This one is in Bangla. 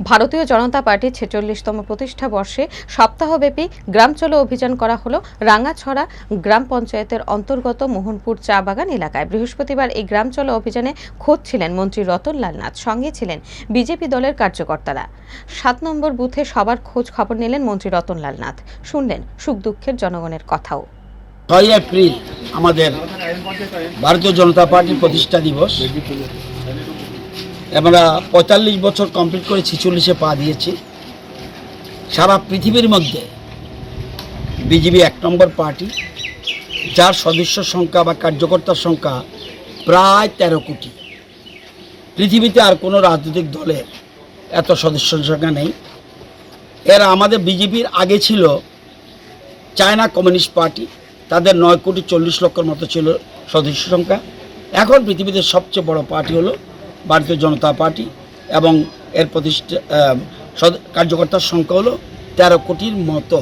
ভারতীয় জনতা পার্টির ৪৬তম প্রতিষ্ঠা বর্ষে সপ্তাহব্যাপী গ্রাম চলো অভিযান করা হলো রাঙ্গাছড়া গ্রাম পঞ্চায়েতের অন্তর্গত মোহনপুর চা বাগান এলাকায়। বৃহস্পতিবার এই গ্রাম চলো অভিযানে খোঁজ ছিলেন মন্ত্রী রতনলাল নাথ, সঙ্গে ছিলেন বিজেপি দলের কার্যকর্তারা। ৭ নম্বর বুথে সবার খোঁজ খবর নিলেন মন্ত্রী রতনলাল নাথ, শুনলেন সুখ দুঃখের জনগণের কথাও। ৬ এপ্রিল আমাদের ভারতীয় জনতা পার্টির প্রতিষ্ঠা দিবস। আমরা ৪৫ বছর কমপ্লিট করে ৪৬-এ পা দিয়েছি। সারা পৃথিবীর মধ্যে বিজেপি ১ নম্বর পার্টি, যার সদস্য সংখ্যা বা কার্যকর্তার সংখ্যা প্রায় ১৩ কোটি। পৃথিবীতে আর কোনো রাজনৈতিক দলের এত সদস্য সংখ্যা নেই। এরা আমাদের বিজেপির আগে ছিল চায়না কমিউনিস্ট পার্টি, তাদের ৯ কোটি ৪০ লক্ষের মতো ছিল সদস্য সংখ্যা। এখন পৃথিবীতে সবচেয়ে বড় পার্টি হলো ভারতীয় জনতা পার্টি এবং এর প্রতিষ্ঠা কার্যকর্তার সংখ্যা হলো ১৩ কোটির মতো।